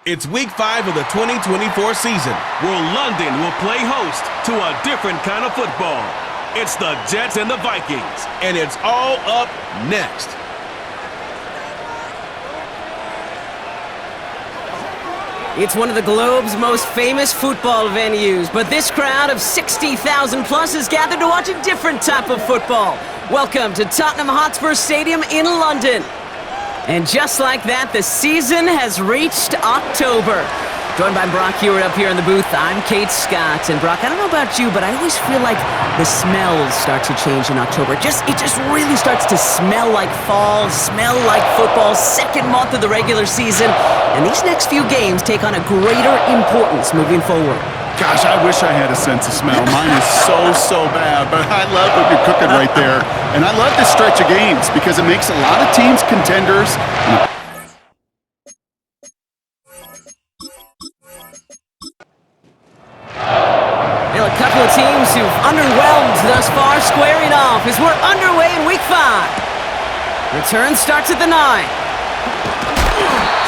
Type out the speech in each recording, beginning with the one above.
It's week 5 of the 2024 season, where London will play host to a different kind of football. It's the Jets and the Vikings, and it's all up next. It's one of the globe's most famous football venues, but this crowd of 60,000 plus is gathered to watch a different type of football. Welcome to Tottenham Hotspur Stadium in London. And just like that, the season has reached October. Joined by Brock Hewitt up here in the booth, I'm Kate Scott. And Brock, I don't know about you, but I always feel like the smells start to change in October. It just really starts to smell like fall, smell like football, second month of the regular season. And these next few games take on a greater importance moving forward. Gosh, I wish I had a sense of smell. Mine is so bad, but I love what you're cooking right there. And I love this stretch of games because it makes a lot of teams contenders. A couple of teams who've underwhelmed thus far squaring off as we're underway in week 5. Return starts at the 9.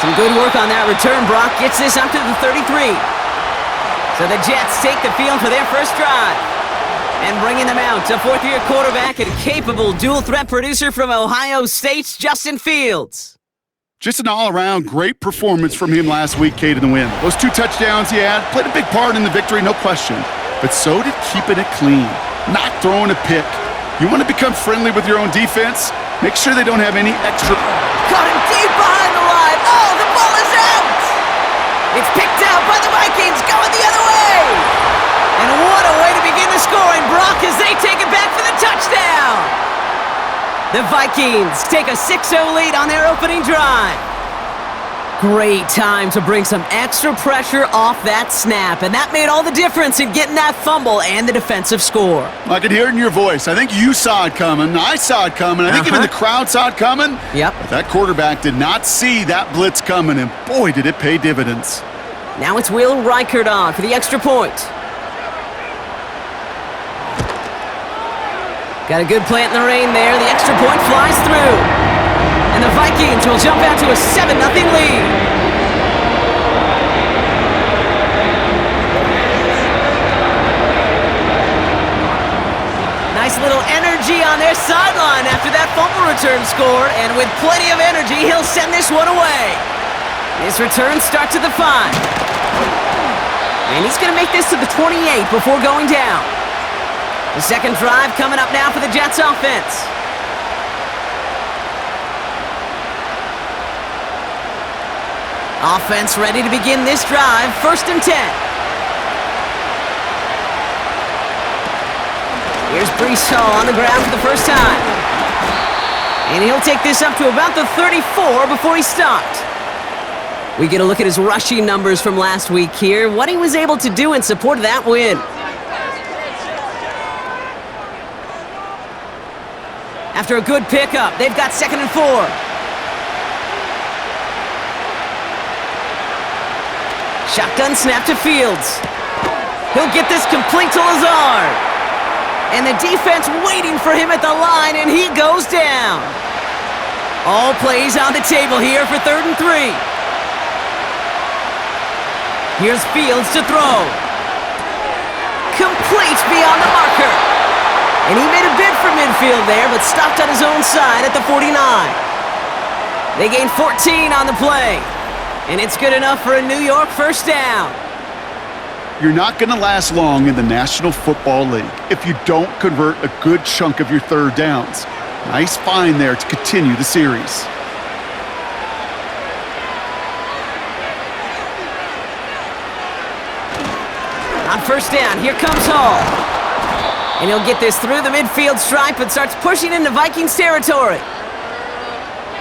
Some good work on that return. Brock gets this up to the 33. So the Jets take the field for their first drive. And bringing them out, a fourth-year quarterback and capable dual-threat producer from Ohio State's Justin Fields. Just an all-around great performance from him last week, Kate, in the win. Those 2 touchdowns he had played a big part in the victory, no question. But so did keeping it clean, not throwing a pick. You want to become friendly with your own defense? Make sure they don't have any extra... Caught him deep behind the line. Oh, the ball is out! It's picked out by the Vikings, going the other way! And what a way to begin the scoring, Brock, as they take it back for the touchdown! The Vikings take a 6-0 lead on their opening drive. Great time to bring some extra pressure off that snap, and that made all the difference in getting that fumble and the defensive score. I could hear it in your voice. I think you saw it coming. I saw it coming. I think even the crowd saw it coming. Yep. But that quarterback did not see that blitz coming, and boy, did it pay dividends. Now it's Will Reichert on for the extra point. Got a good plant in the rain there. The extra point flies through. And the Vikings will jump out to a 7-0 lead. Nice little energy on their sideline after that fumble return scored. And with plenty of energy, he'll send this one away. His return starts at the 5. And he's going to make this to the 28 before going down. The second drive coming up now for the Jets offense. Offense ready to begin this drive. 1st and 10. Here's Breece Hall on the ground for the first time. And he'll take this up to about the 34 before he stopped. We get a look at his rushing numbers from last week here. What he was able to do in support of that win. After a good pickup, they've got 2nd and 4. Shotgun snap to Fields. He'll get this complete to Lazard. And the defense waiting for him at the line, and he goes down. All plays on the table here for 3rd and 3. Here's Fields to throw. Complete beyond the marker. And he made a bid for midfield there, but stopped on his own side at the 49. They gain 14 on the play. And it's good enough for a New York first down. You're not going to last long in the National Football League if you don't convert a good chunk of your 3rd downs. Nice find there to continue the series. On first down, here comes Hall. And he'll get this through the midfield stripe and starts pushing into Vikings territory.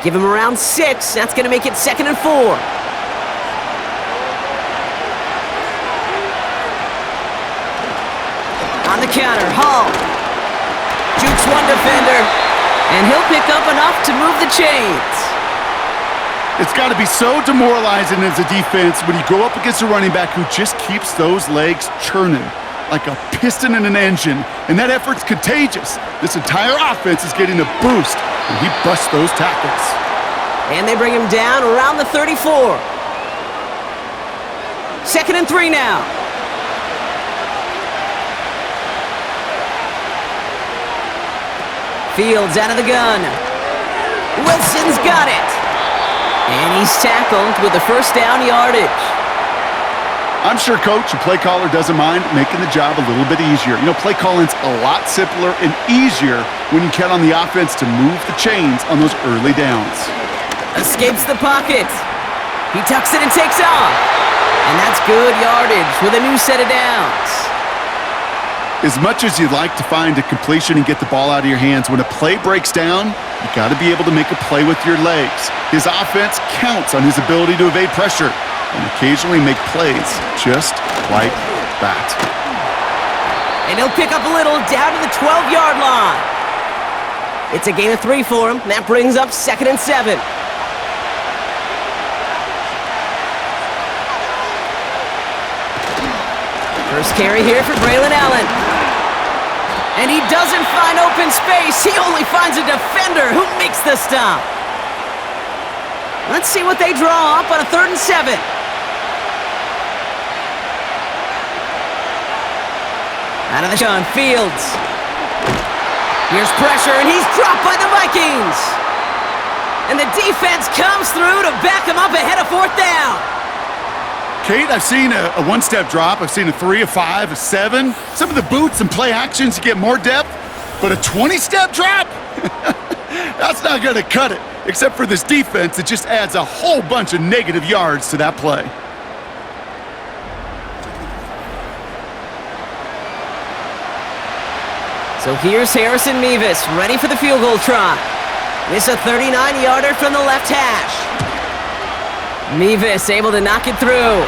Give him around 6. That's going to make it 2nd and 4. On the counter, Hall jukes one defender, and he'll pick up enough to move the chains. It's got to be so demoralizing as a defense when you go up against a running back who just keeps those legs churning like a piston in an engine, and that effort's contagious. This entire offense is getting a boost, and he busts those tackles. And they bring him down around the 34. 2nd and 3 now. Fields out of the gun. Wilson's got it. And he's tackled with the first down yardage. I'm sure coach and play caller doesn't mind making the job a little bit easier. You know, play calling's a lot simpler and easier when you count on the offense to move the chains on those early downs. Escapes the pocket. He tucks it and takes off. And that's good yardage with a new set of downs. As much as you'd like to find a completion and get the ball out of your hands, when a play breaks down, you got to be able to make a play with your legs. His offense counts on his ability to evade pressure and occasionally make plays just like that. And he'll pick up a little down to the 12-yard line. It's a gain of 3 for him. That brings up 2nd and 7. First carry here for Braylon Allen. And he doesn't find open space. He only finds a defender who makes the stop. Let's see what they draw up on a 3rd and 7. Out of the gun, Fields. Here's pressure, and he's dropped by the Vikings. And the defense comes through to back him up ahead of 4th down. Kate, I've seen a one-step drop. I've seen a 3, a 5, a 7. Some of the boots and play actions you get more depth, but a 20-step drop? That's not going to cut it, except for this defense that just adds a whole bunch of negative yards to that play. So here's Harrison Mevis, ready for the field goal try. This a 39-yarder from the left hash. Mevis able to knock it through.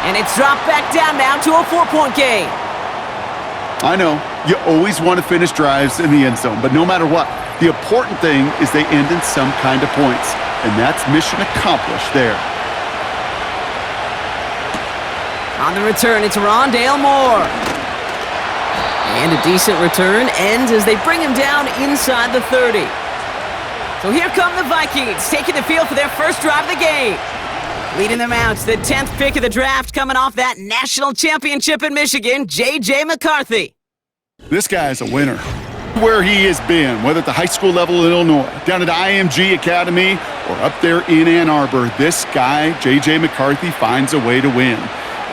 And it's dropped back down now to a 4-point game. I know, you always want to finish drives in the end zone, but no matter what, the important thing is they end in some kind of points, and that's mission accomplished there. On the return, it's Rondale Moore. And a decent return ends as they bring him down inside the 30. So here come the Vikings, taking the field for their first drive of the game. Leading them out, the 10th pick of the draft, coming off that national championship in Michigan, J.J. McCarthy. This guy's a winner. Where he has been, whether at the high school level in Illinois, down at IMG Academy, or up there in Ann Arbor, this guy, J.J. McCarthy, finds a way to win.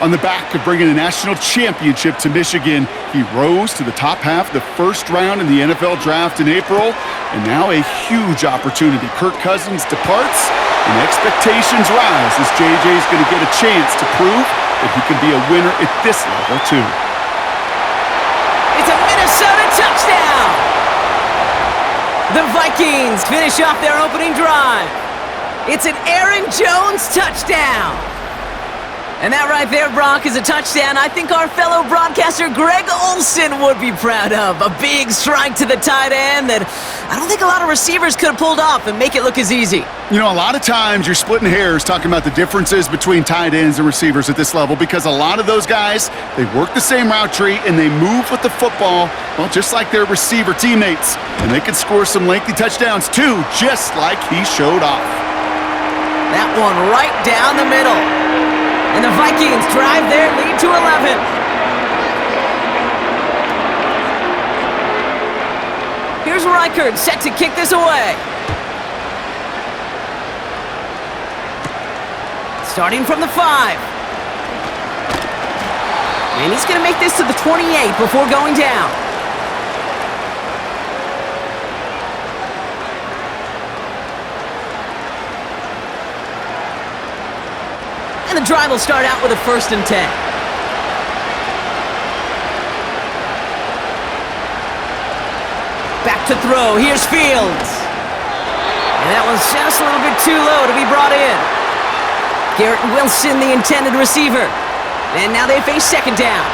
On the back of bringing a national championship to Michigan, he rose to the top half of the first round in the NFL draft in April, and now a huge opportunity. Kirk Cousins departs, and expectations rise as JJ's going to get a chance to prove that he can be a winner at this level too. It's a Minnesota touchdown! The Vikings finish off their opening drive. It's an Aaron Jones touchdown. And that right there, Brock, is a touchdown I think our fellow broadcaster Greg Olsen would be proud of. A big strike to the tight end that I don't think a lot of receivers could have pulled off and make it look as easy. You know, a lot of times you're splitting hairs talking about the differences between tight ends and receivers at this level because a lot of those guys, they work the same route tree and they move with the football, well, just like their receiver teammates. And they can score some lengthy touchdowns too, just like he showed off. That one right down the middle. And the Vikings drive their lead to 11. Here's Reichard set to kick this away. Starting from the 5. And he's going to make this to the 28 before going down. The drive will start out with a 1st and 10. Back to throw. Here's Fields. And that was just a little bit too low to be brought in. Garrett Wilson, the intended receiver. And now they face 2nd down.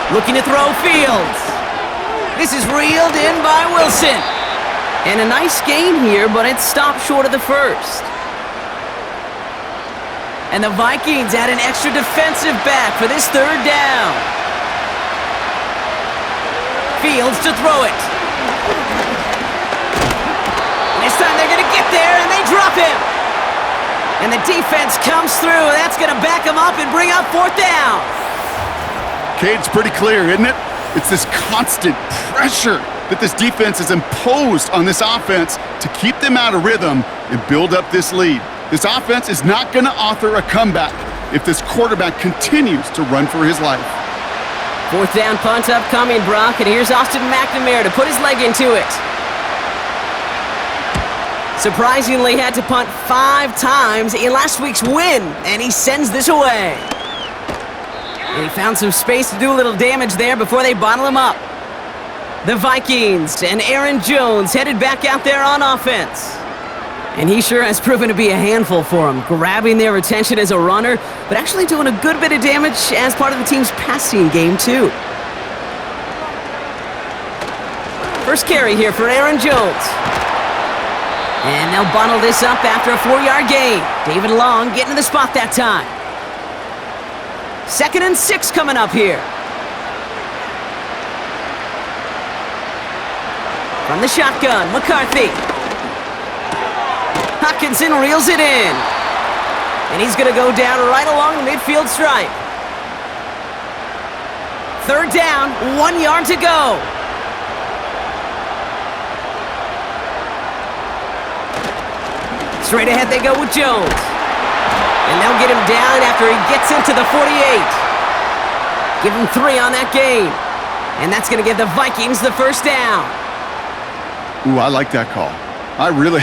Looking to throw Fields. This is reeled in by Wilson. And a nice gain here, but it stopped short of the 1st. And the Vikings add an extra defensive back for this 3rd down. Fields to throw it. This time they're going to there, and they drop him. And the defense comes through. That's going to back him up and bring up fourth down. Cade's pretty clear, isn't it? It's this constant pressure that this defense has imposed on this offense to keep them out of rhythm and build up this lead. This offense is not going to author a comeback if this quarterback continues to run for his life. Fourth down punt upcoming, Brock, and here's Austin McNamara to put his leg into it. Surprisingly, had to punt 5 times in last week's win, and he sends this away. And he found some space to do a little damage there before they bottle him up. The Vikings and Aaron Jones headed back out there on offense. And he sure has proven to be a handful for them, grabbing their attention as a runner, but actually doing a good bit of damage as part of the team's passing game, too. First carry here for Aaron Jones. And they'll bundle this up after a 4-yard gain. David Long getting to the spot that time. 2nd and 6 coming up here. From the shotgun, McCarthy. Hockenson reels it in. And he's going to go down right along the midfield stripe. 3rd down, 1 yard to go. Straight ahead they go with Jones. And they'll get him down after he gets into the 48. Give him 3 on that gain. And that's going to give the Vikings the first down. Ooh, I like that call. I really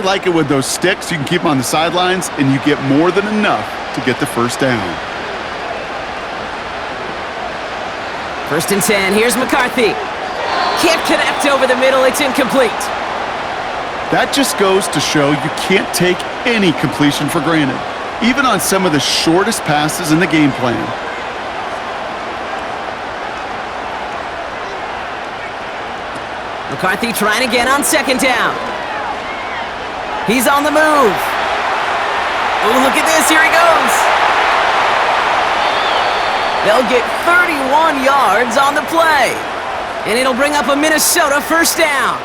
like it with those sticks. You can keep them on the sidelines, and you get more than enough to get the first down. 1st and 10. Here's McCarthy. Can't connect over the middle. It's incomplete. That just goes to show you can't take any completion for granted, even on some of the shortest passes in the game plan. McCarthy trying again on 2nd down. He's on the move. Oh, look at this. Here he goes. They'll get 31 yards on the play. And it'll bring up a Minnesota first down.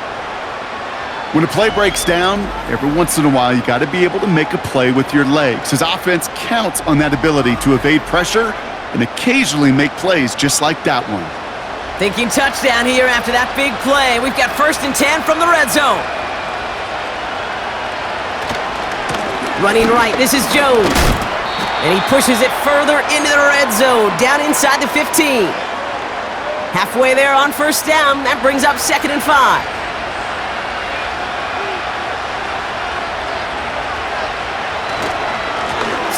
When a play breaks down, every once in a while you got to be able to make a play with your legs. His offense counts on that ability to evade pressure and occasionally make plays just like that one. Thinking touchdown here after that big play. We've got 1st and 10 from the red zone. Running right, this is Jones. And he pushes it further into the red zone, down inside the 15. Halfway there on 1st down, that brings up 2nd and 5.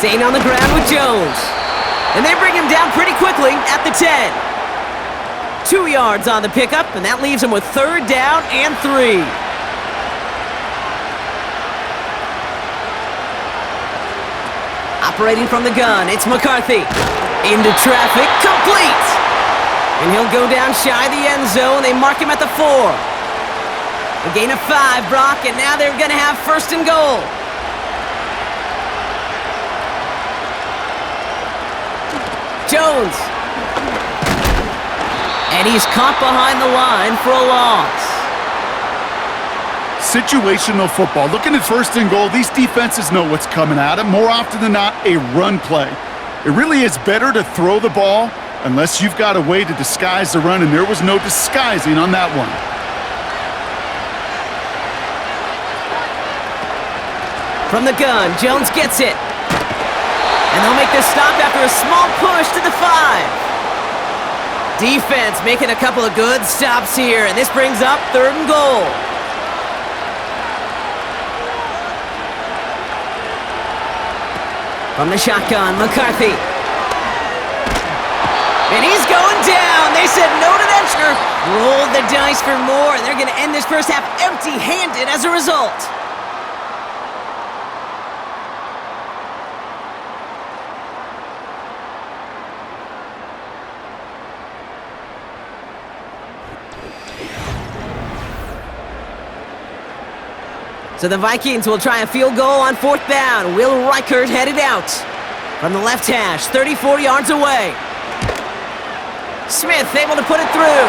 Staying on the ground with Jones. And they bring him down pretty quickly at the 10. 2 yards on the pickup, and that leaves him with 3rd down and 3. Operating from the gun, it's McCarthy. Into traffic, complete! And he'll go down shy of the end zone. They mark him at the 4. A gain of 5, Brock, and now they're going to have 1st and goal. Jones. And he's caught behind the line for a loss. Situational football. Looking at 1st and goal, these defenses know what's coming at them. More often than not, a run play. It really is better to throw the ball unless you've got a way to disguise the run, and there was no disguising on that one. From the gun, Jones gets it. And they'll make this stop after a small push to the 5. Defense making a couple of good stops here, and this brings up 3rd and goal. From the shotgun, McCarthy. And he's going down. They said no to that. Rolled the dice for more, and they're going to end this first half empty-handed as a result. So the Vikings will try a field goal on 4th down. Will Reichert headed out from the left hash, 34 yards away. Smith able to put it through.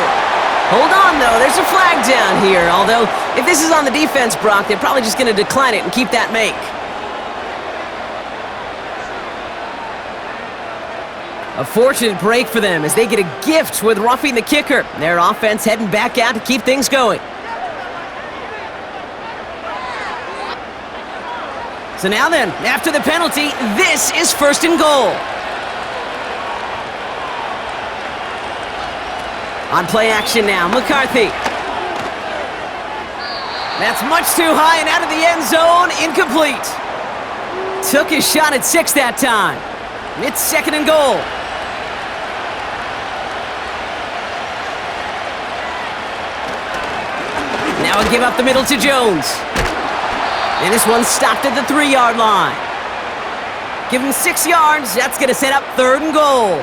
Hold on, though. There's a flag down here. Although, if this is on the defense, Brock, they're probably just going to decline it and keep that make. A fortunate break for them as they get a gift with roughing the kicker. Their offense heading back out to keep things going. So now then, after the penalty, this is 1st and goal. On play action now, McCarthy. That's much too high and out of the end zone, incomplete. Took his shot at 6 that time. It's 2nd and goal. Now a give up the middle to Jones. And this one stopped at the 3-yard line. Give him 6 yards. That's going to set up 3rd and goal.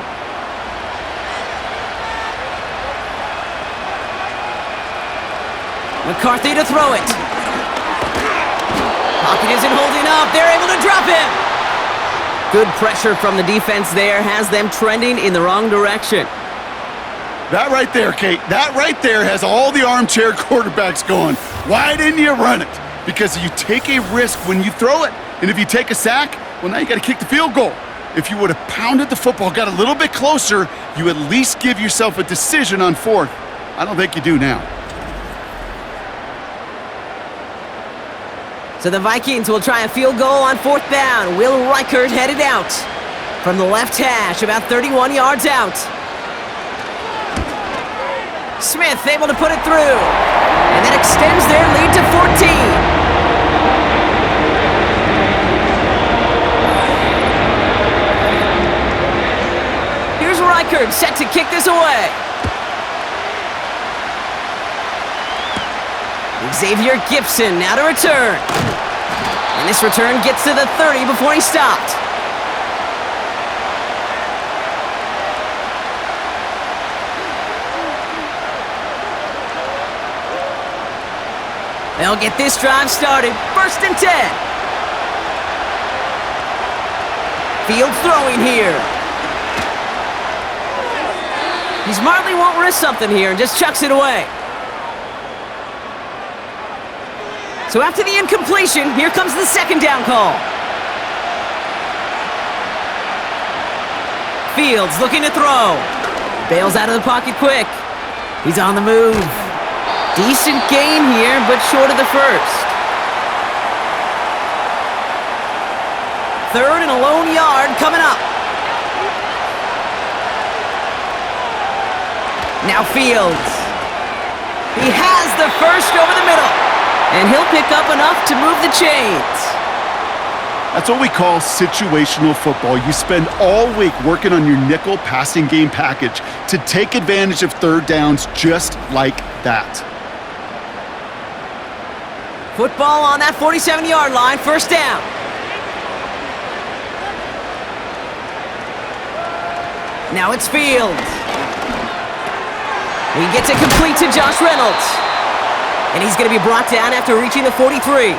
McCarthy to throw it. Pocket isn't holding up. They're able to drop him. Good pressure from the defense there has them trending in the wrong direction. That right there, Kate, that right there has all the armchair quarterbacks going. Why didn't you run it? Because you take a risk when you throw it. And if you take a sack, well, now you got to kick the field goal. If you would have pounded the football, got a little bit closer, you at least give yourself a decision on 4th. I don't think you do now. So the Vikings will try a field goal on 4th down. Will Reichert headed out from the left hash, about 31 yards out. Smith able to put it through. And that extends their lead to 14. Here's Reichert set to kick this away. Xavier Gibson now to return. And this return gets to the 30 before he stopped. They'll get this drive started. 1st and 10. Field throwing here. He smartly won't risk something here and just chucks it away. So after the incompletion, here comes the 2nd down call. Fields looking to throw. Bails out of the pocket quick. He's on the move. Decent gain here, but short of the 1st. 3rd and a lone yard coming up. Now Fields. He has the 1st over the middle. And he'll pick up enough to move the chains. That's what we call situational football. You spend all week working on your nickel passing game package to take advantage of 3rd downs just like that. Football on that 47-yard line, 1st down. Now it's Fields. He gets it complete to Josh Reynolds. And he's going to be brought down after reaching the 43.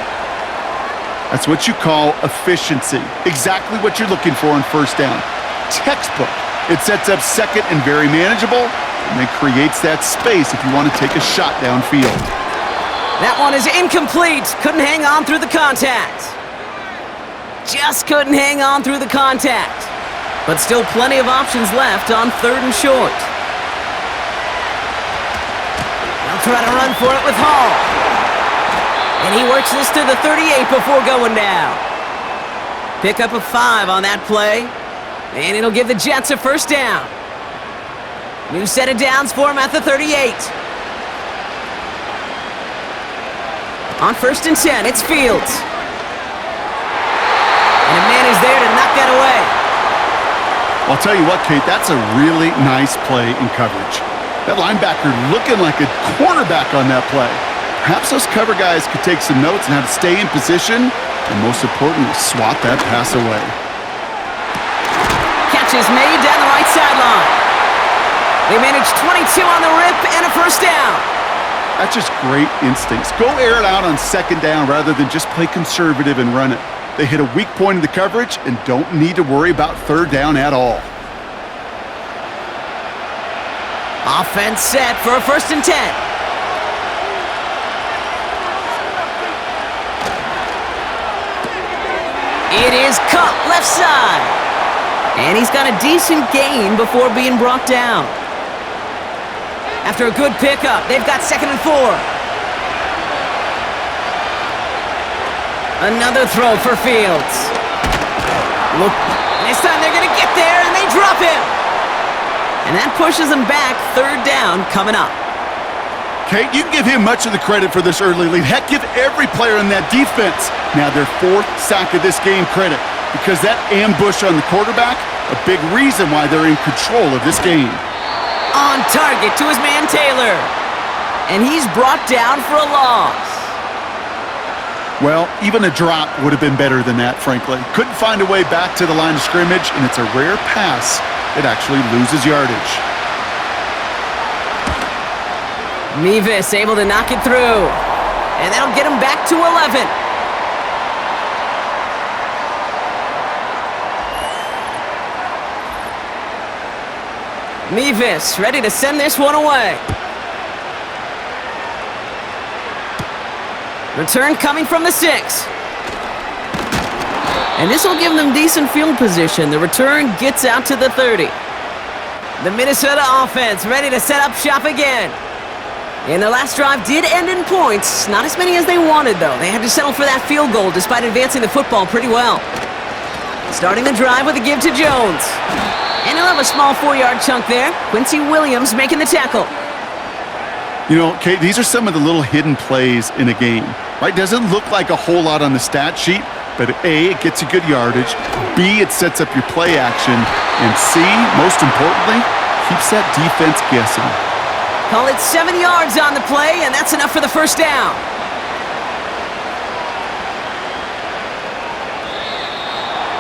That's what you call efficiency. Exactly what you're looking for on 1st down. Textbook. It sets up 2nd and very manageable, and then creates that space if you want to take a shot downfield. That one is incomplete. Couldn't hang on through the contact. Just couldn't hang on through the contact. But still plenty of options left on 3rd and short. They'll try to run for it with Hall. And he works this to the 38 before going down. Pick up a 5 on that play. And it'll give the Jets a 1st down. New set of downs for him at the 38. On 1st and 10, it's Fields. And a man is there to knock that away. I'll tell you what, Kate, that's a really nice play in coverage. That linebacker looking like a quarterback on that play. Perhaps those cover guys could take some notes on how to stay in position and, most importantly, swat that pass away. Catch is made down the right sideline. They manage 22 on the rip and a 1st down. That's just great instincts. Go air it out on 2nd down rather than just play conservative and run it. They hit a weak point in the coverage and don't need to worry about 3rd down at all. Offense set for a 1st and 10. It is caught left side. And he's got a decent gain before being brought down. After a good pickup, they've got 2nd and 4. Another throw for Fields. Look, this time they're going to get there, and they drop him. And that pushes them back. 3rd down coming up. Kate, you can give him much of the credit for this early lead. Heck, give every player in that defense now their 4th sack of this game credit, because that ambush on the quarterback, a big reason why they're in control of this game. On target to his man Taylor. And he's brought down for a loss. Well, even a drop would have been better than that, frankly. Couldn't find a way back to the line of scrimmage, and it's a rare pass that actually loses yardage. Mevis able to knock it through. And that'll get him back to 11. Mevis ready to send this one away. Return coming from the 6. And this will give them decent field position. The return gets out to the 30. The Minnesota offense ready to set up shop again. And their last drive did end in points. Not as many as they wanted, though. They had to settle for that field goal despite advancing the football pretty well. Starting the drive with a give to Jones. And he'll have a small 4-yard chunk there. Quincy Williams making the tackle. You know, Kate, these are some of the little hidden plays in a game, right? Doesn't look like a whole lot on the stat sheet, but A, it gets you good yardage. B, it sets up your play action. And C, most importantly, keeps that defense guessing. Call it 7 yards on the play, and that's enough for the 1st down.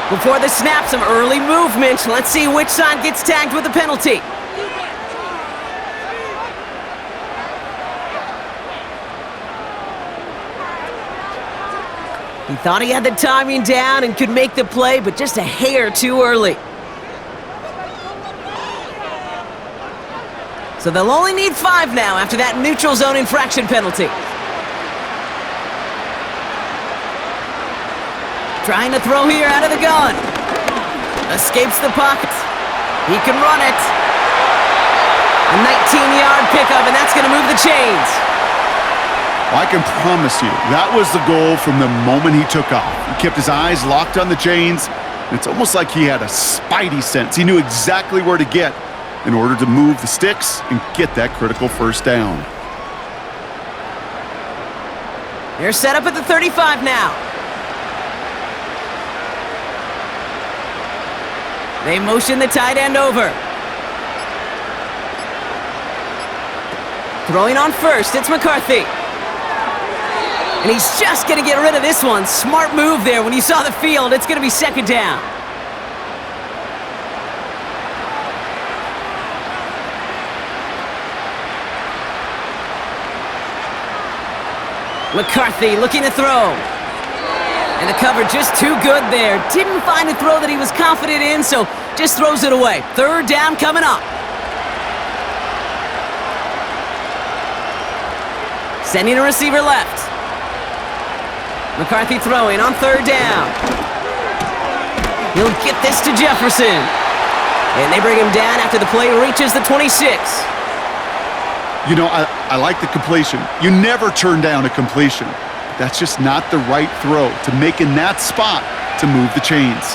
Before the snap, some early movement. Let's see which side gets tagged with the penalty. He thought he had the timing down and could make the play, but just a hair too early. So they'll only need 5 now after that neutral zone infraction penalty. Trying to throw here out of the gun. Escapes the pocket. He can run it. A 19-yard pickup, and that's going to move the chains. Well, I can promise you, that was the goal from the moment he took off. He kept his eyes locked on the chains. And it's almost like he had a spidey sense. He knew exactly where to get in order to move the sticks and get that critical 1st down. They're set up at the 35 now. They motion the tight end over. Throwing on 1st, it's McCarthy. And he's just going to get rid of this one. Smart move there. When you saw the field, it's going to be 2nd down. McCarthy looking to throw. And the cover just too good there. Didn't find a throw that he was confident in, so just throws it away. 3rd down coming up. Sending a receiver left. McCarthy throwing on 3rd down. He'll get this to Jefferson. And they bring him down after the play reaches the 26. You know, I like the completion. You never turn down a completion. That's just not the right throw to make in that spot to move the chains.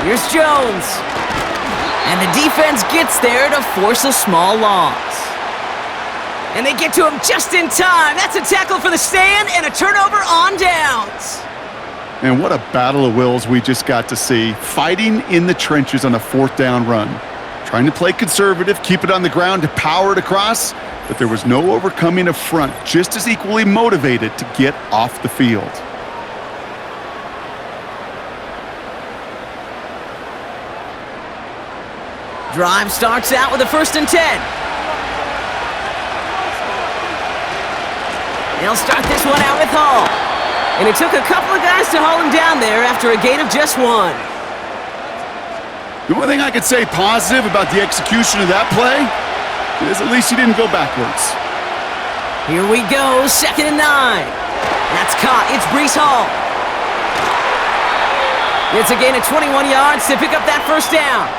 Here's Jones. And the defense gets there to force a small loss. And they get to him just in time. That's a tackle for the stand and a turnover on downs. And what a battle of wills we just got to see. Fighting in the trenches on a 4th down run. Trying to play conservative, keep it on the ground to power it across, but there was no overcoming a front just as equally motivated to get off the field. Drive starts out with a 1st and 10. They'll start this one out with Hall. And it took a couple of guys to haul him down there after a gain of just 1. The only thing I could say positive about the execution of that play is at least he didn't go backwards. Here we go, 2nd and 9. That's caught. It's Breece Hall. It's a gain of 21 yards to pick up that first down.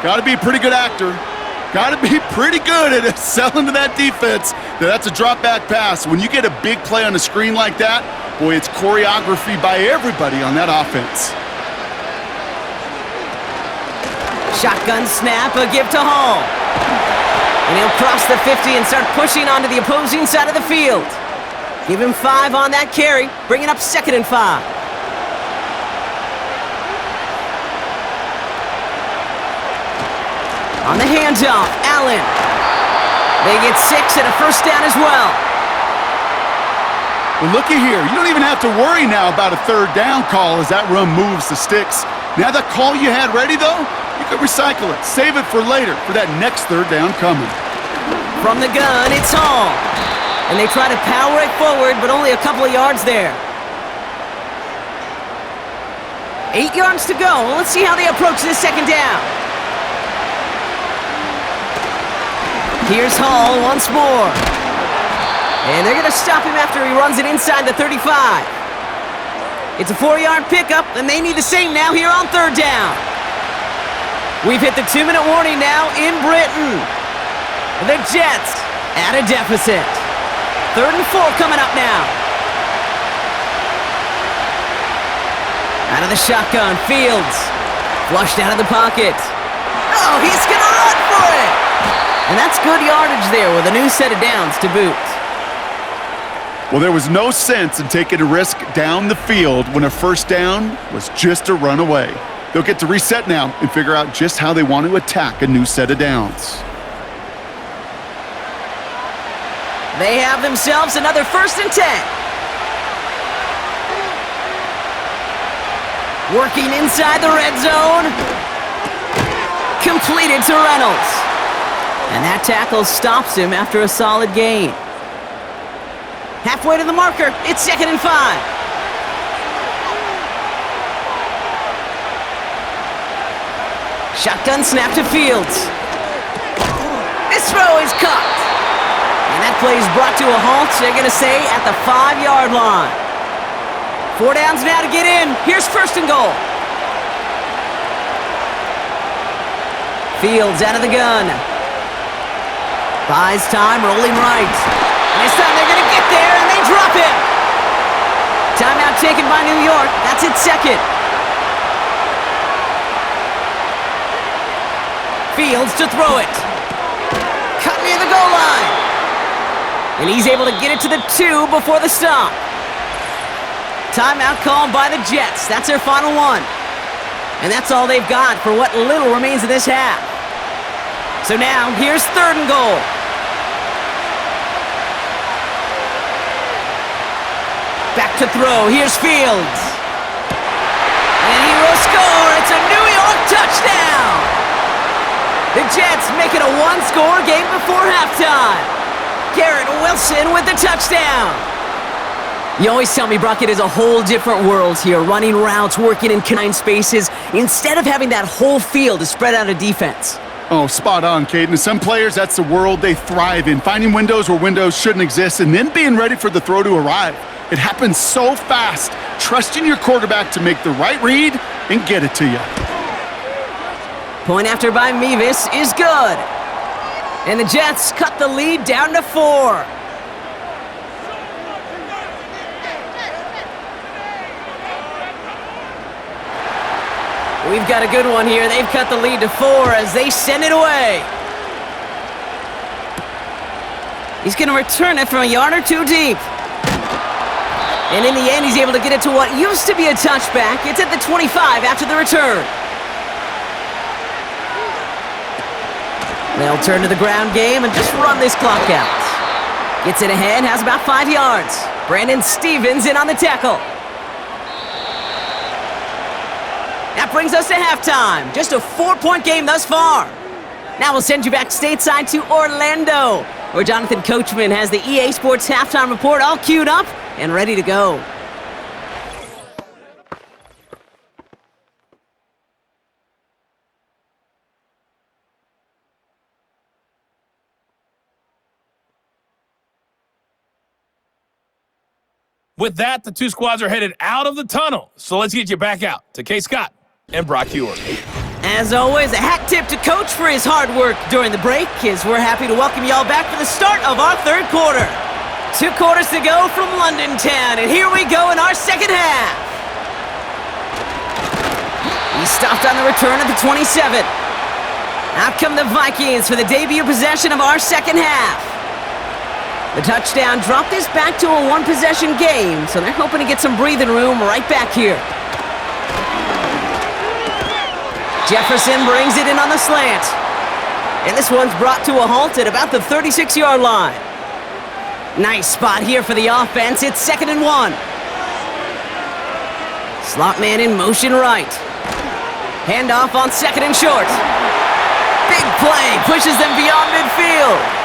Got to be a pretty good actor. Got to be pretty good at selling to that defense that's a drop-back pass. When you get a big play on the screen like that, boy, it's choreography by everybody on that offense. Shotgun snap, a give to Hall. And he'll cross the 50 and start pushing onto the opposing side of the field. Give him 5 on that carry, bringing up 2nd and 5. On the handoff, Allen. They get 6 and a first down as well. Well, looky here. You don't even have to worry now about a 3rd down call as that run moves the sticks. Now that call you had ready, though, you could recycle it. Save it for later for that next 3rd down coming. From the gun, it's Hall. And they try to power it forward, but only a couple of yards there. 8 yards to go. Let's see how they approach this 2nd down. Here's Hall once more. And they're going to stop him after he runs it inside the 35. It's a 4-yard pickup, and they need the same now here on 3rd down. We've hit the 2-minute warning now in Britain. The Jets at a deficit. 3rd and 4 coming up now. Out of the shotgun, Fields. Flushed out of the pocket. Oh, he's going to run for it. And that's good yardage there with a new set of downs to boot. Well, there was no sense in taking a risk down the field when a first down was just a run away. They'll get to reset now and figure out just how they want to attack a new set of downs. They have themselves another 1st and 10. Working inside the red zone. Completed to Reynolds. And that tackle stops him after a solid gain. Halfway to the marker, it's 2nd and 5. Shotgun snap to Fields. This throw is caught. And that play is brought to a halt, they're going to say, at the 5-yard line. 4 downs now to get in. Here's 1st and goal. Fields out of the gun. Buys time, rolling right. And this time they're going to get there, and they drop him. Timeout taken by New York. That's its 2nd. Fields to throw it. Cut near the goal line. And he's able to get it to the 2 before the stop. Timeout called by the Jets. That's their final one. And that's all they've got for what little remains of this half. So now, here's 3rd and goal. Back to throw. Here's Fields. And he will score. It's a New York touchdown. The Jets make it a 1-score game before halftime. Garrett Wilson with the touchdown. You always tell me, Brock, it is a whole different world here, running routes, working in confined spaces, instead of having that whole field to spread out a defense. Oh, spot on, Caden. Some players, that's the world they thrive in, finding windows where windows shouldn't exist and then being ready for the throw to arrive. It happens so fast, trusting your quarterback to make the right read and get it to you. Point after by Mevis is good. And the Jets cut the lead down to 4. We've got a good one here. They've cut the lead to 4 as they send it away. He's going to return it from a yard or 2 deep. And in the end, he's able to get it to what used to be a touchback. It's at the 25 after the return. They'll turn to the ground game and just run this clock out. Gets it ahead, has about 5 yards. Brandon Stevens in on the tackle. That brings us to halftime. Just a 4-point game thus far. Now we'll send you back stateside to Orlando, where Jonathan Coachman has the EA Sports Halftime Report all queued up and ready to go. With that, the two squads are headed out of the tunnel. So let's get you back out to K. Scott and Brock Hewer. As always, a hat tip to Coach for his hard work during the break, as we're happy to welcome y'all back for the start of our third quarter. 2 quarters to go from London Town, and here we go in our second half. He stopped on the return at the 27. Out come the Vikings for the debut possession of our second half. The touchdown dropped this back to a one-possession game, so they're hoping to get some breathing room right back here. Jefferson brings it in on the slant. And this one's brought to a halt at about the 36-yard line. Nice spot here for the offense. It's 2nd and 1. Slot man in motion right. Handoff on 2nd and short. Big play, pushes them beyond midfield.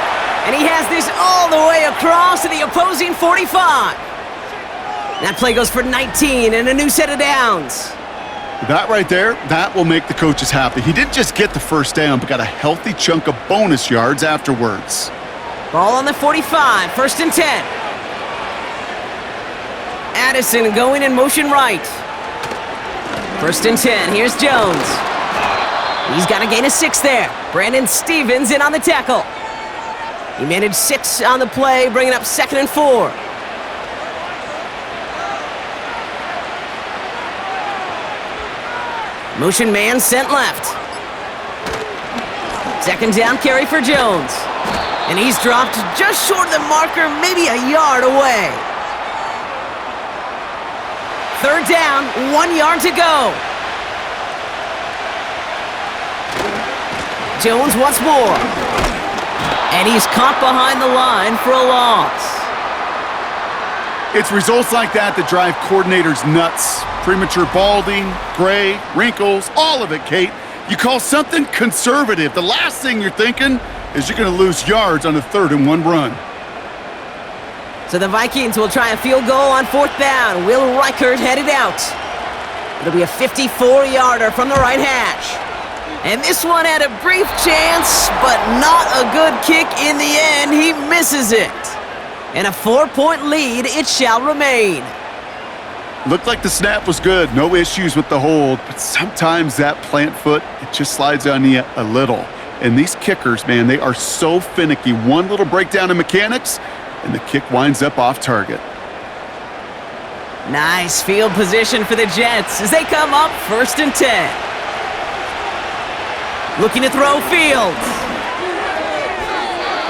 And he has this all the way across to the opposing 45. That play goes for 19 and a new set of downs. That right there, that will make the coaches happy. He didn't just get the first down, but got a healthy chunk of bonus yards afterwards. Ball on the 45, 1st and 10. Addison going in motion right. 1st and 10, here's Jones. He's got a gain of 6 there. Brandon Stevens in on the tackle. He managed 6 on the play, bringing up 2nd and 4. Motion man sent left. 2nd down carry for Jones. And he's dropped just short of the marker, maybe a yard away. 3rd down, 1 yard to go. Jones once more. And he's caught behind the line for a loss. It's results like that that drive coordinators nuts. Premature balding, gray, wrinkles, all of it, Kate. You call something conservative. The last thing you're thinking is you're going to lose yards on a 3rd and 1 run. So the Vikings will try a field goal on 4th down. Will Reichert headed out. It'll be a 54-yarder from the right hash. And this one had a brief chance, but not a good kick in the end. He misses it. And a 4-point lead, it shall remain. Looked like the snap was good. No issues with the hold. But sometimes that plant foot, it just slides on you a little. And these kickers, man, they are so finicky. One little breakdown in mechanics, and the kick winds up off target. Nice field position for the Jets as they come up 1st and 10. Looking to throw Fields.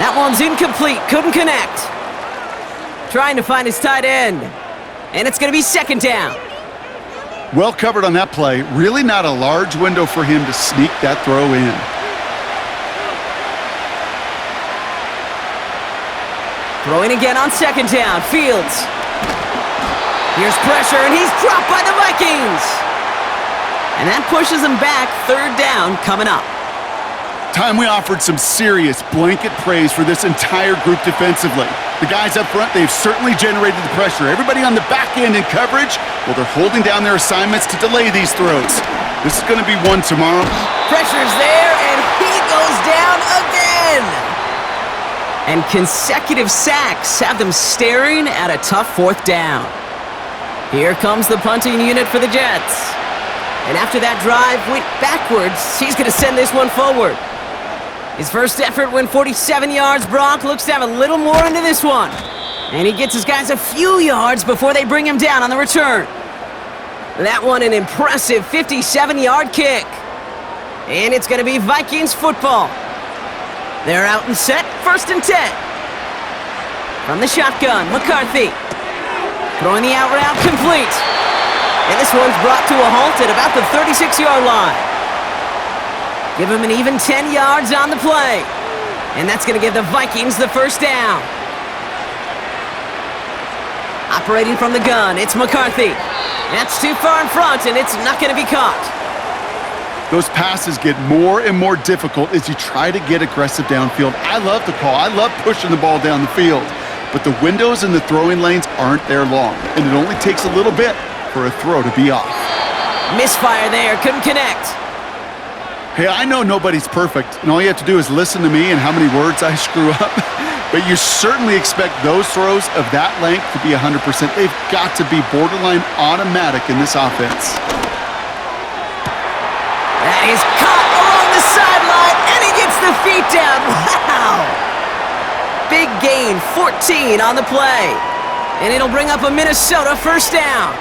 That one's incomplete, couldn't connect. Trying to find his tight end. And it's going to be 2nd down. Well covered on that play. Really not a large window for him to sneak that throw in. Throwing again on 2nd down, Fields. Here's pressure, and he's dropped by the Vikings. And that pushes him back, 3rd down coming up. Time we offered some serious blanket praise for this entire group defensively. The guys up front, they've certainly generated the pressure. Everybody on the back end in coverage, well, they're holding down their assignments to delay these throws. This is going to be one tomorrow. Pressure's there, and he goes down again. And consecutive sacks have them staring at a tough 4th down. Here comes the punting unit for the Jets. And after that drive went backwards, he's going to send this one forward. His first effort went 47 yards. Brock looks to have a little more into this one. And he gets his guys a few yards before they bring him down on the return. That one an impressive 57-yard kick. And it's going to be Vikings football. They're out and set, 1st and 10. From the shotgun, McCarthy. Throwing the out route complete. And this one's brought to a halt at about the 36-yard line. Give him an even 10 yards on the play. And that's going to give the Vikings the 1st down. Operating from the gun, it's McCarthy. That's too far in front, and it's not going to be caught. Those passes get more and more difficult as you try to get aggressive downfield. I love the call. I love pushing the ball down the field. But the windows in the throwing lanes aren't there long, and it only takes a little bit for a throw to be off. Misfire there, couldn't connect. Hey, I know nobody's perfect, and all you have to do is listen to me and how many words I screw up. but you certainly expect those throws of that length to be 100%. They've got to be borderline automatic in this offense. That is caught along the sideline, and he gets the feet down. Wow! Big gain, 14 on the play. And it'll bring up a Minnesota first down.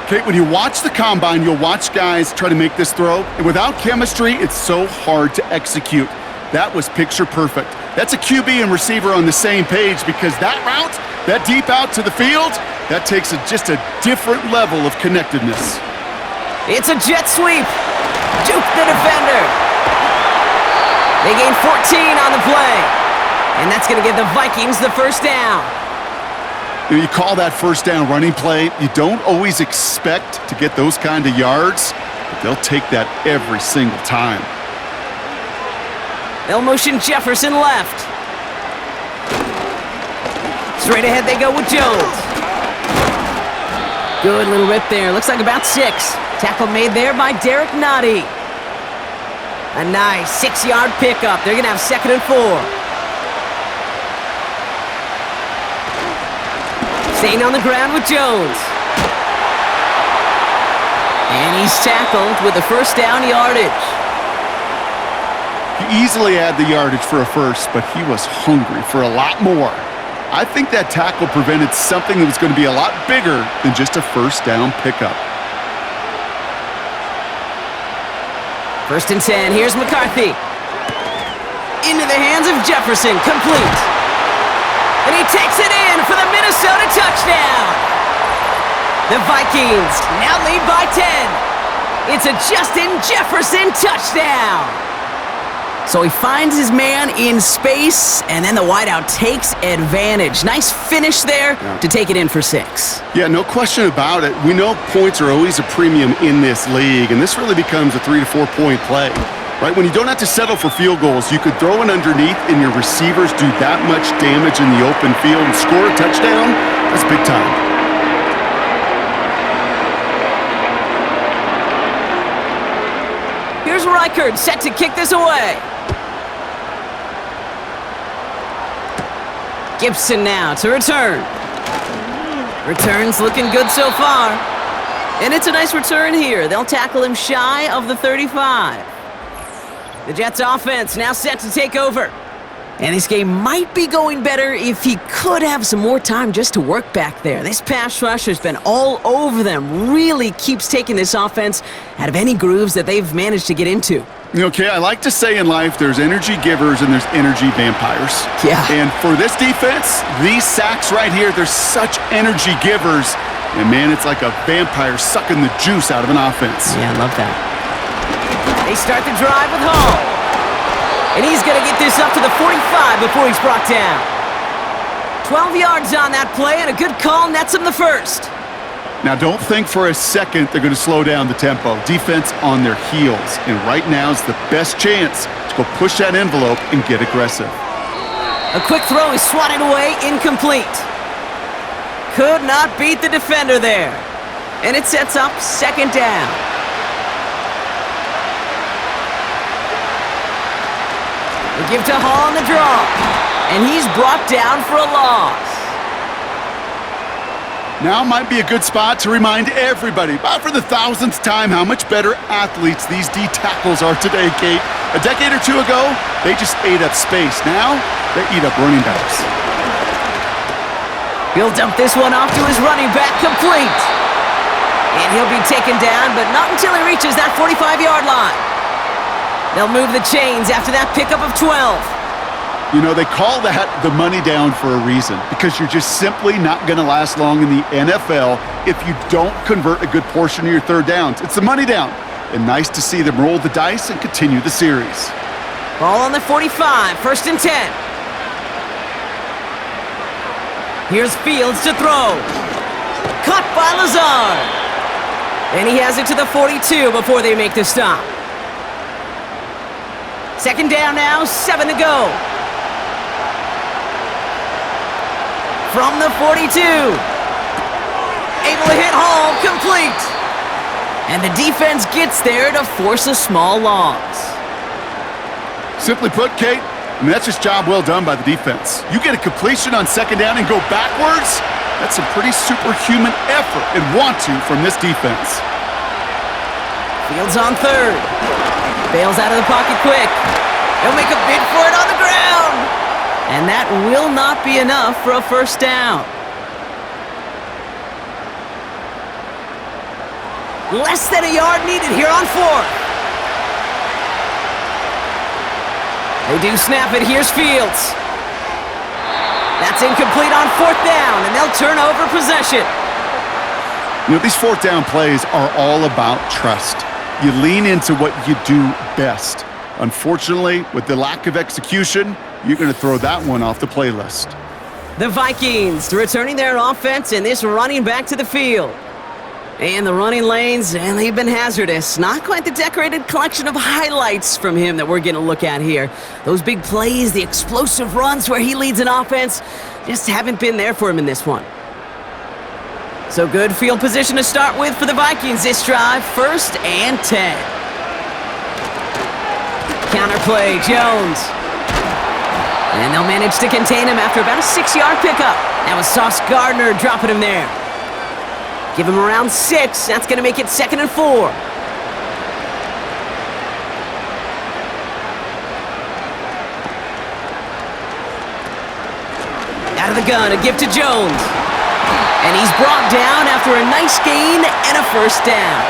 Okay, when you watch the combine, you'll watch guys try to make this throw, and without chemistry, it's so hard to execute. That was picture perfect. That's a QB and receiver on the same page, because that route, that deep out to the field, that takes just a different level of connectedness. It's a jet sweep. Juke the defender. They gain 14 on the play. And that's going to give the Vikings the first down. You call that first down running play. You don't always expect to get those kind of yards, but they'll take that every single time. They'll motion Jefferson left. Straight ahead they go with Jones. Good little rip there. Looks like about 6. Tackle made there by Derek Nottie. A nice 6-yard pickup. They're going to have 2nd and 4. Staying on the ground with Jones. And he's tackled with the first down yardage. He easily had the yardage for a first, but he was hungry for a lot more. I think that tackle prevented something that was going to be a lot bigger than just a first down pickup. 1st and 10. Here's McCarthy. Into the hands of Jefferson. Complete. And he takes it in for the Minnesota touchdown. The Vikings now lead by 10. It's a Justin Jefferson touchdown. So he finds his man in space, and then the wideout takes advantage. Nice finish there to take it in for 6. Yeah, no question about it. We know points are always a premium in this league, and this really becomes a 3 to 4 point play. Right, when you don't have to settle for field goals, you could throw it underneath and your receivers do that much damage in the open field and score a touchdown. That's big time. Here's Reichard set to kick this away. Gibson now to return. Return's looking good so far. And it's a nice return here. They'll tackle him shy of the 35. The Jets offense now set to take over. And this game might be going better if he could have some more time just to work back there. This pass rush has been all over them. Really keeps taking this offense out of any grooves that they've managed to get into. Okay, I like to say in life there's energy givers and there's energy vampires. Yeah. And for this defense, these sacks right here, they're such energy givers. And man, it's like a vampire sucking the juice out of an offense. Yeah, I love that. They start the drive with Hall. And he's going to get this up to the 45 before he's brought down. 12 yards on that play, and a good call nets him the first. Now, don't think for a second they're going to slow down the tempo. Defense on their heels. And right now is the best chance to go push that envelope and get aggressive. A quick throw is swatted away, incomplete. Could not beat the defender there. And it sets up 2nd down. They give to Hall on the draw. And he's brought down for a loss. Now might be a good spot to remind everybody, about for the 1000th time, how much better athletes these D tackles are today, Kate. A decade or two ago, they just ate up space. Now, they eat up running backs. He'll dump this one off to his running back, complete. And he'll be taken down, but not until he reaches that 45-yard line. They'll move the chains after that pickup of 12. You know, they call that the money down for a reason, because you're just simply not going to last long in the NFL if you don't convert a good portion of your third downs. It's the money down. And nice to see them roll the dice and continue the series. Ball on the 45, 1st and 10. Here's Fields to throw. Caught by Lazard. And he has it to the 42 before they make the stop. 2nd down now, 7 to go. From the 42. Able to hit Hall, complete. And the defense gets there to force a small loss. Simply put, Kate, I mean, that's just job well done by the defense. You get a completion on second down and go backwards, that's some pretty superhuman effort and want to from this defense. Fields on third. Bails out of the pocket quick. He'll make a bid for it on the ground. And that will not be enough for a first down. Less than a yard needed here on fourth. They do snap it. Here's Fields. That's incomplete on fourth down, and they'll turn over possession. You know, these fourth down plays are all about trust. You lean into what you do best. Unfortunately, with the lack of execution, you're going to throw that one off the playlist. The Vikings returning their offense and this running back to the field. And the running lanes, and they've been hazardous. Not quite the decorated collection of highlights from him that we're going to look at here. Those big plays, the explosive runs where he leads an offense, just haven't been there for him in this one. So good field position to start with for the Vikings this drive. 1st and 10. Counterplay, Jones. And they'll manage to contain him after about a 6-yard pickup. That was Sauce Gardner dropping him there. Give him around 6. That's going to make it 2nd and 4. Out of the gun, a give to Jones. And he's brought down after a nice gain and a first down.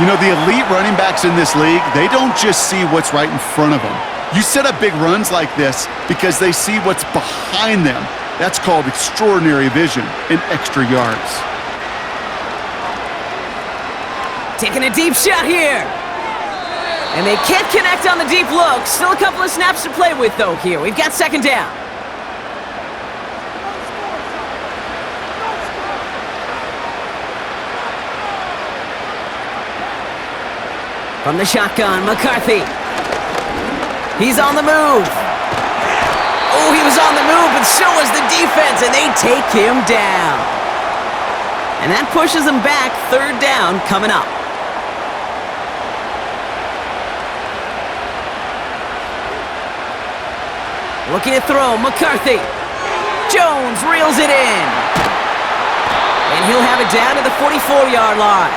You know, the elite running backs in this league, they don't just see what's right in front of them. You set up big runs like this because they see what's behind them. That's called extraordinary vision and extra yards. Taking a deep shot here. And they can't connect on the deep look. Still a couple of snaps to play with, though, here. We've got 2nd down. From the shotgun, McCarthy. He's on the move. Oh, he was on the move, but so was the defense, and they take him down. And that pushes him back. 3rd down coming up. Looking to throw, McCarthy. Jones reels it in. And he'll have it down to the 44-yard line.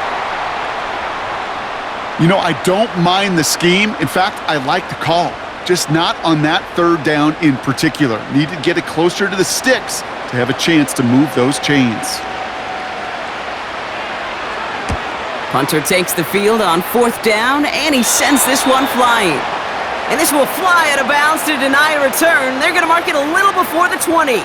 You know, I don't mind the scheme. In fact, I like the call. Just not on that 3rd down in particular. Need to get it closer to the sticks to have a chance to move those chains. Punter takes the field on 4th down, and he sends this one flying. And this will fly out of bounds to deny a return. They're going to mark it a little before the 20.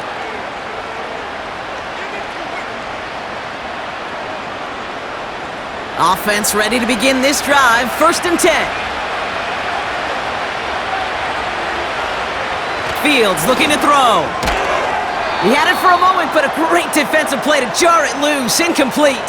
Offense ready to begin this drive. 1st and 10. Fields looking to throw. He had it for a moment, but a great defensive play to jar it loose. Incomplete.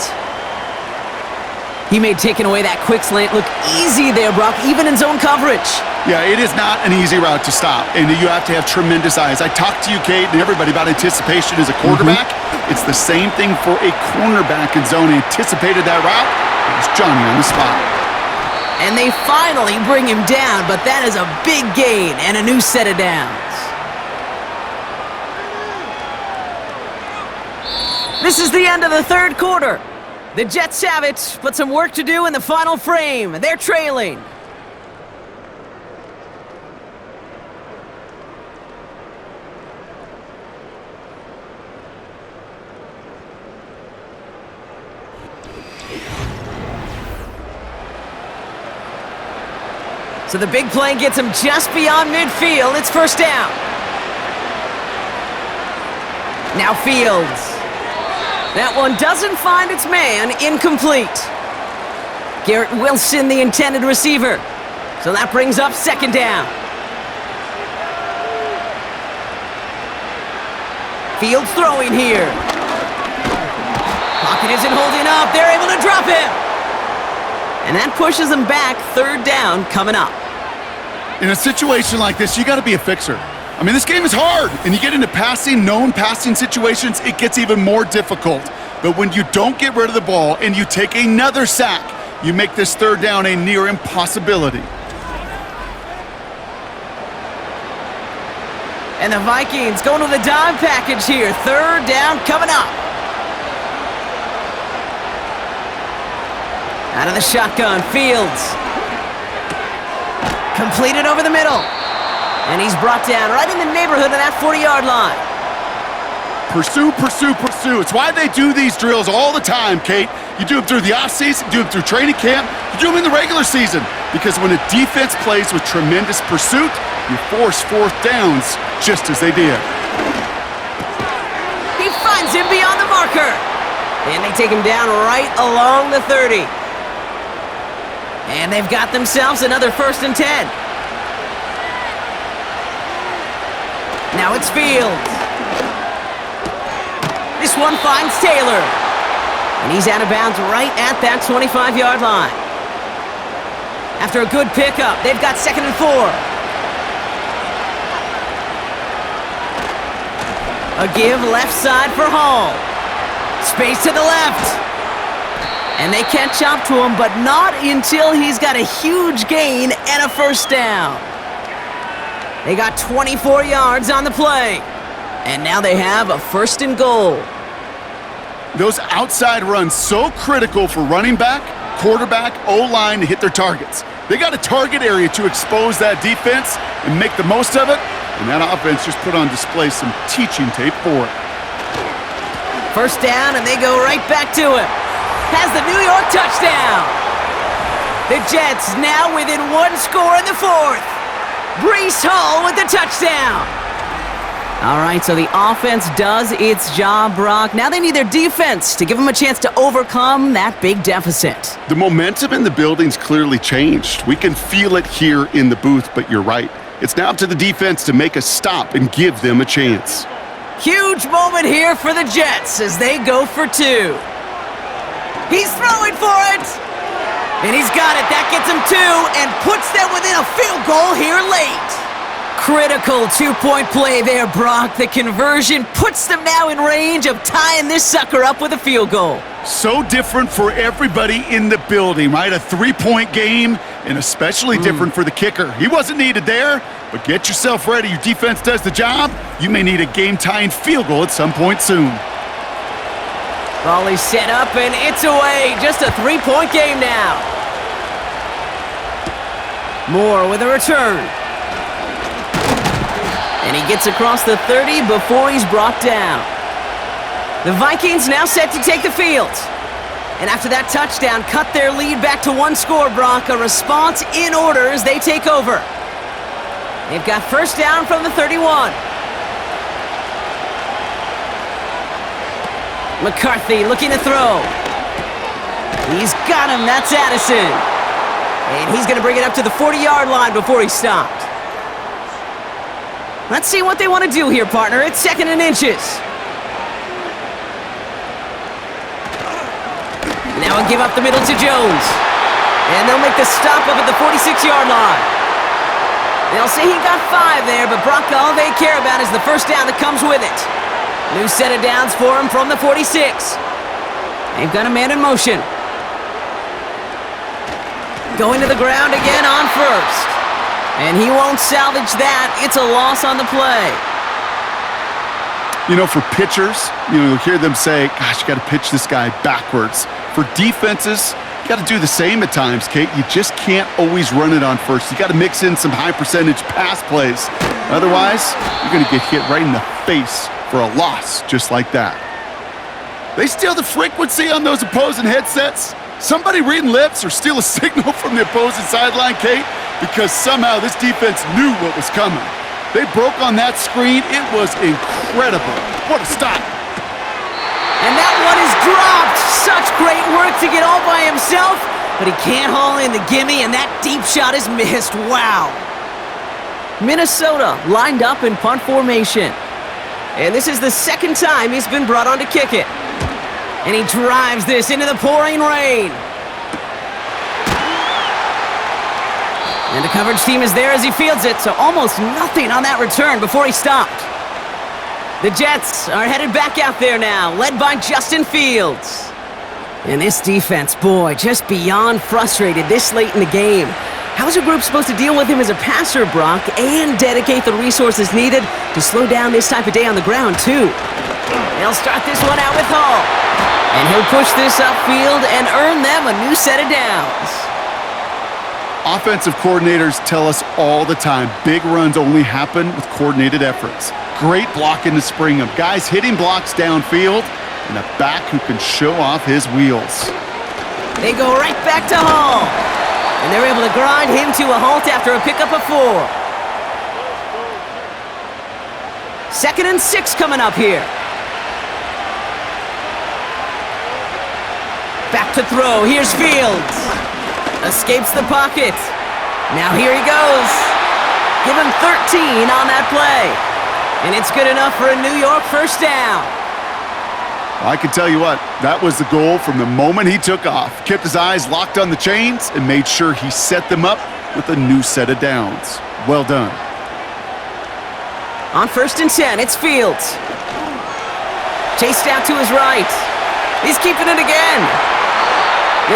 He made taking away that quick slant look easy there, Brock, even in zone coverage. Yeah, it is not an easy route to stop, and you have to have tremendous eyes. I talked to you, Kate, and everybody about anticipation as a quarterback. It's the same thing for a cornerback in zone. Anticipated that route. It was Johnny on the spot. And they finally bring him down, but that is a big gain and a new set of downs. This is the end of the 3rd quarter. The Jets have it, but some work to do in the final frame. They're trailing. So the big play gets him just beyond midfield. It's 1st down. Now Fields. That one doesn't find its man. Incomplete. Garrett Wilson, the intended receiver. So that brings up 2nd down. Fields throwing here. Pocket isn't holding up. They're able to drop him. And that pushes him back. 3rd down coming up. In a situation like this, you got to be a fixer. I mean, this game is hard, and you get into known passing situations, it gets even more difficult. But when you don't get rid of the ball and you take another sack, you make this 3rd down a near impossibility. And the Vikings going to the dime package here. Third down coming up. Out of the shotgun, Fields. Completed over the middle. And he's brought down right in the neighborhood of that 40-yard line. Pursue, pursue, pursue. It's why they do these drills all the time, Kate. You do them through the offseason, you do them through training camp, you do them in the regular season. Because when a defense plays with tremendous pursuit, you force fourth downs just as they did. He finds him beyond the marker. And they take him down right along the 30. And they've got themselves another 1st and 10. Now it's Fields. This one finds Taylor. And he's out of bounds right at that 25-yard line. After a good pickup, they've got 2nd and 4. A give left side for Hall. Space to the left. And they catch up to him, but not until he's got a huge gain and a 1st down. They got 24 yards on the play. And now they have a 1st and goal. Those outside runs so critical for running back, quarterback, O-line to hit their targets. They got a target area to expose that defense and make the most of it, and that offense just put on display some teaching tape for it. 1st down, and they go right back to it. Has the New York touchdown. The Jets now within 1 score in the 4th. Breece Hall with the touchdown. All right, so the offense does its job, Brock. Now they need their defense to give them a chance to overcome that big deficit. The momentum in the building's clearly changed. We can feel it here in the booth, but you're right. It's now up to the defense to make a stop and give them a chance. Huge moment here for the Jets as they go for 2. He's throwing for it. And he's got it. That gets him 2 and puts them within a field goal here late. Critical 2-point play there, Brock. The conversion puts them now in range of tying this sucker up with a field goal. So different for everybody in the building, right? A 3-point game, and especially different for the kicker. He wasn't needed there, but get yourself ready. Your defense does the job. You may need a game-tying field goal at some point soon. Ball is set up, and it's away. Just a 3-point game now. Moore with a return. And he gets across the 30 before he's brought down. The Vikings now set to take the field. And after that touchdown, cut their lead back to 1 score, Brock. A response in order as they take over. They've got 1st down from the 31. McCarthy looking to throw. He's got him. That's Addison. And he's going to bring it up to the 40-yard line before he stopped. Let's see what they want to do here, partner. It's 2nd and inches. Now a give up the middle to Jones. And they'll make the stop up at the 46-yard line. They'll say he got 5 there, but Brock, all they care about is the 1st down that comes with it. New set of downs for him from the 46. They've got a man in motion. Going to the ground again on 1st. And he won't salvage that. It's a loss on the play. You know, for pitchers, you'll hear them say, gosh, you got to pitch this guy backwards. For defenses, you got to do the same at times, Kate. You just can't always run it on 1st. You got to mix in some high-percentage pass plays. Otherwise, you're going to get hit right in the face for a loss just like that. They steal the frequency on those opposing headsets. Somebody reading lips or steal a signal from the opposing sideline, Kate, because somehow this defense knew what was coming. They broke on that screen. It was incredible. What a stop. And that one is dropped. Such great work to get all by himself, but he can't haul in the gimme, and that deep shot is missed. Wow. Minnesota lined up in punt formation. And this is the 2nd time he's been brought on to kick it. And he drives this into the pouring rain. And the coverage team is there as he fields it, so almost nothing on that return before he stopped. The Jets are headed back out there now, led by Justin Fields. And this defense, boy, just beyond frustrated this late in the game. How's a group supposed to deal with him as a passer, Brock, and dedicate the resources needed to slow down this type of day on the ground, too? They'll start this one out with Hall. And he'll push this upfield and earn them a new set of downs. Offensive coordinators tell us all the time, big runs only happen with coordinated efforts. Great blocking to spring them. Guys hitting blocks downfield, and a back who can show off his wheels. They go right back to Hall. And they're able to grind him to a halt after a pickup of 4. 2nd and 6 coming up here. Back to throw. Here's Fields. Escapes the pocket. Now here he goes. Give him 13 on that play. And it's good enough for a New York first down. I can tell you what, that was the goal from the moment he took off. Kept his eyes locked on the chains and made sure he set them up with a new set of downs. Well done. On 1st and 10, it's Fields. Chased out to his right. He's keeping it again.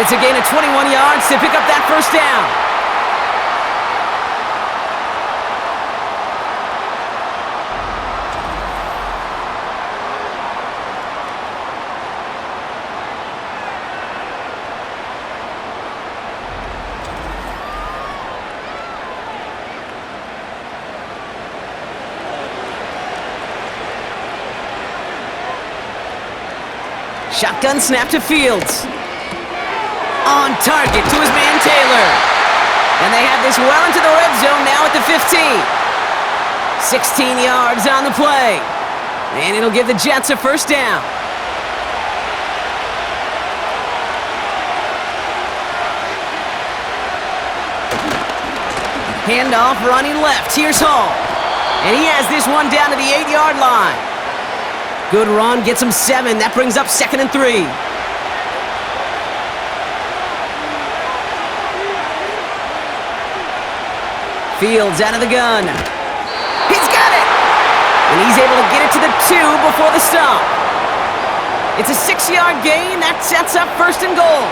It's a gain of 21 yards to pick up that first down. Shotgun snap to Fields. On target to his man Taylor. And they have this well into the red zone now at the 15. 16 yards on the play. And it'll give the Jets a first down. Handoff running left. Here's Hall. And he has this one down to the 8-yard line. Good run, gets him 7. That brings up 2nd and 3. Fields out of the gun. He's got it! And he's able to get it to the 2 before the stop. It's a 6-yard gain. That sets up 1st and goal.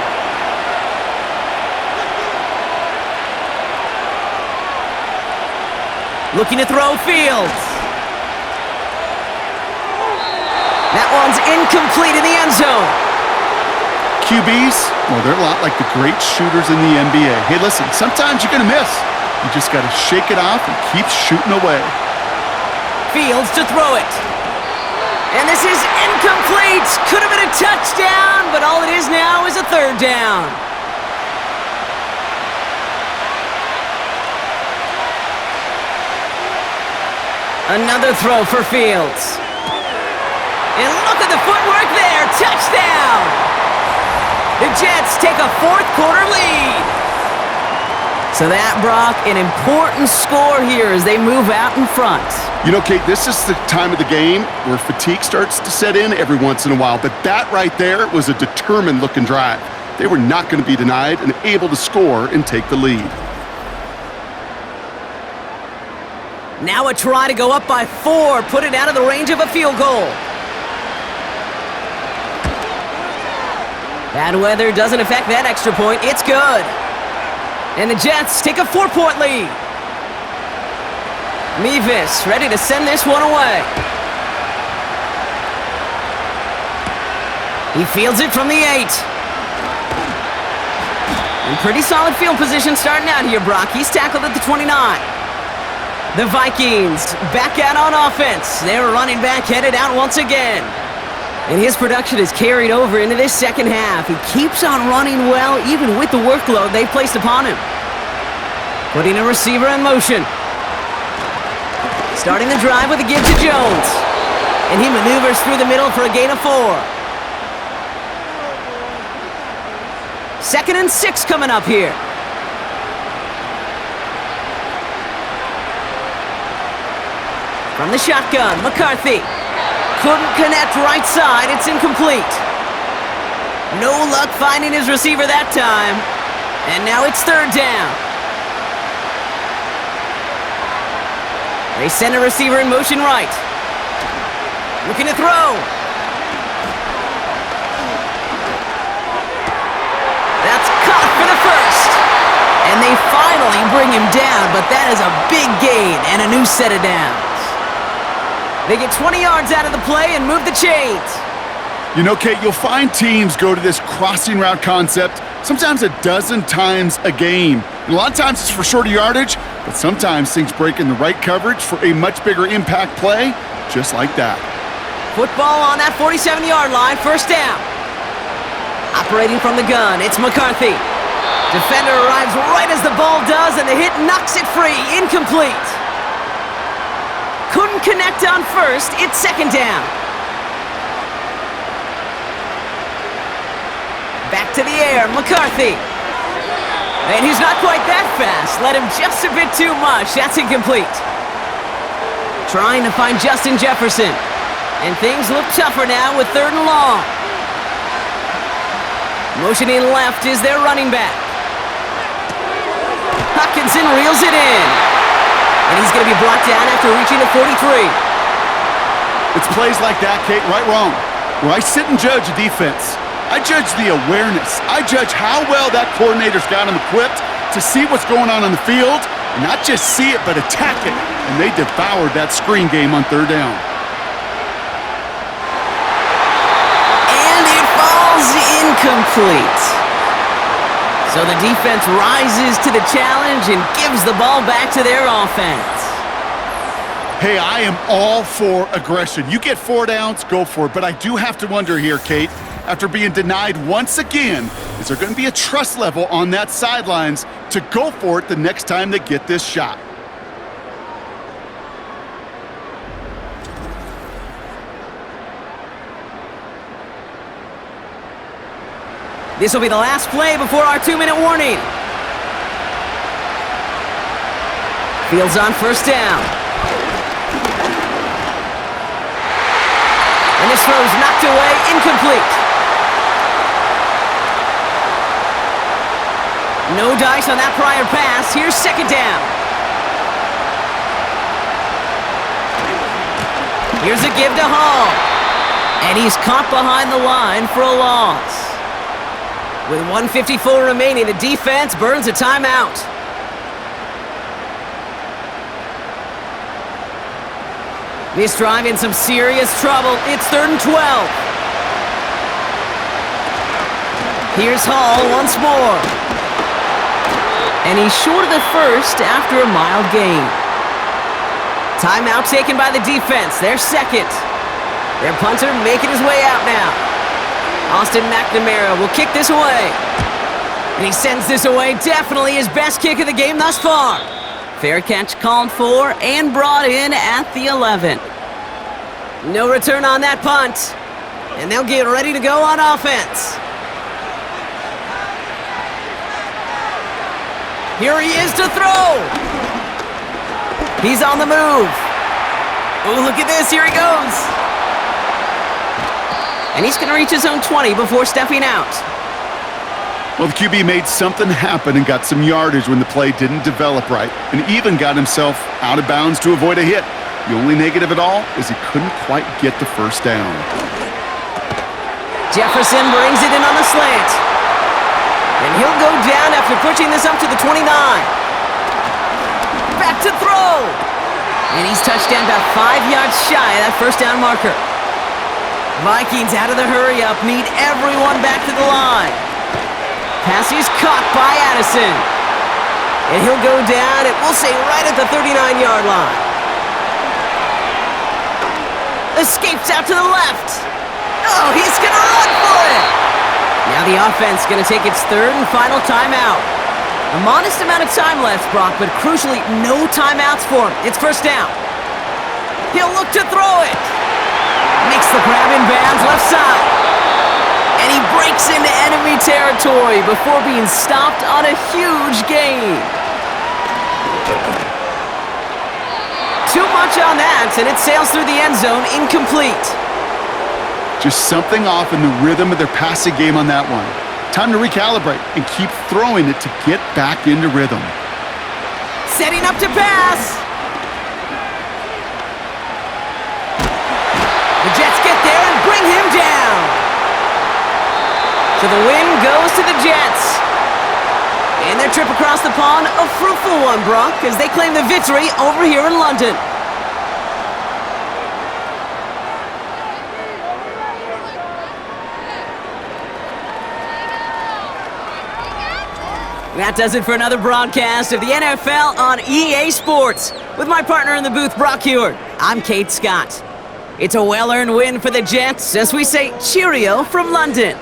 Looking to throw Fields. That one's incomplete in the end zone. QBs, well, they're a lot like the great shooters in the NBA. Hey, listen, sometimes you're going to miss. You just got to shake it off and keep shooting away. Fields to throw it. And this is incomplete. Could have been a touchdown, but all it is now is a 3rd down. Another throw for Fields. And look at the footwork there. Touchdown! The Jets take a 4th quarter lead. So that, Brock, an important score here as they move out in front. You know, Kate, this is the time of the game where fatigue starts to set in every once in a while. But that right there was a determined-looking drive. They were not going to be denied and able to score and take the lead. Now a try to go up by 4. Put it out of the range of a field goal. Bad weather doesn't affect that extra point. It's good. And the Jets take a 4-point lead. Mevis ready to send this one away. He fields it from the 8. In pretty solid field position starting out here, Brock. He's tackled at the 29. The Vikings back out on offense. Their running back headed out once again. And his production is carried over into this second half. He keeps on running well, even with the workload they've placed upon him. Putting a receiver in motion. Starting the drive with a give to Jones. And he maneuvers through the middle for a gain of 4. 2nd and 6 coming up here. From the shotgun, McCarthy. Couldn't connect right side. It's incomplete. No luck finding his receiver that time. And now it's 3rd down. They send a receiver in motion right. Looking to throw. That's caught for the first. And they finally bring him down, but that is a big gain and a new set of downs. They get 20 yards out of the play and move the chains. You know, Kate, you'll find teams go to this crossing route concept sometimes a dozen times a game. And a lot of times it's for shorter yardage, but sometimes things break in the right coverage for a much bigger impact play, just like that. Football on that 47-yard line, first down. Operating from the gun, it's McCarthy. Defender arrives right as the ball does, and the hit knocks it free, incomplete. Couldn't connect on first, it's second down. Back to the air, McCarthy. And he's not quite that fast. Let him just a bit too much. That's incomplete. Trying to find Justin Jefferson. And things look tougher now with 3rd and long. Motioning left is their running back. Hockenson reels it in. And he's going to be brought down after reaching the 43. It's plays like that, Kate, right wrong, where I sit and judge a defense. I judge the awareness. I judge how well that coordinator's got him equipped to see what's going on the field, and not just see it, but attack it. And they devoured that screen game on 3rd down. And it falls incomplete. So the defense rises to the challenge and gives the ball back to their offense. Hey, I am all for aggression. You get 4 downs, go for it. But I do have to wonder here, Kate, after being denied once again, is there going to be a trust level on that sidelines to go for it the next time they get this shot? This will be the last play before our 2-minute warning. Fields on first down. And this throw's knocked away, incomplete. No dice on that prior pass. Here's second down. Here's a give to Hall. And he's caught behind the line for a loss. With 1:54 remaining, the defense burns a timeout. This drive in some serious trouble. It's 3rd and 12. Here's Hall once more. And he's short of the first after a mild gain. Timeout taken by the defense. Their second. Their punter making his way out now. Austin McNamara will kick this away. And he sends this away. Definitely his best kick of the game thus far. Fair catch called for and brought in at the 11. No return on that punt. And they'll get ready to go on offense. Here he is to throw. He's on the move. Oh, look at this. Here he goes. And he's going to reach his own 20 before stepping out. Well, the QB made something happen and got some yardage when the play didn't develop right, and even got himself out of bounds to avoid a hit. The only negative at all is he couldn't quite get the first down. Jefferson brings it in on the slant. And he'll go down after pushing this up to the 29. Back to throw. And he's touched down about 5 yards shy of that first down marker. Vikings out of the hurry-up need everyone back to the line. Pass is caught by Addison. And he'll go down, and we'll say right at the 39-yard line. Escapes out to the left. Oh, he's going to run for it. Now the offense going to take its 3rd and final timeout. A modest amount of time left, Brock, but crucially, no timeouts for him. It's first down. He'll look to throw it. Makes the grab in bounds left side. And he breaks into enemy territory before being stopped on a huge gain. Too much on that, and it sails through the end zone, incomplete. Just something off in the rhythm of their passing game on that one. Time to recalibrate and keep throwing it to get back into rhythm. Setting up to pass. The Jets get there and bring him down. So the win goes to the Jets. And they're their trip across the pond a fruitful one, Brock, as they claim the victory over here in London. That does it for another broadcast of the NFL on EA Sports. With my partner in the booth, Brock Huard, I'm Kate Scott. It's a well-earned win for the Jets as we say cheerio from London.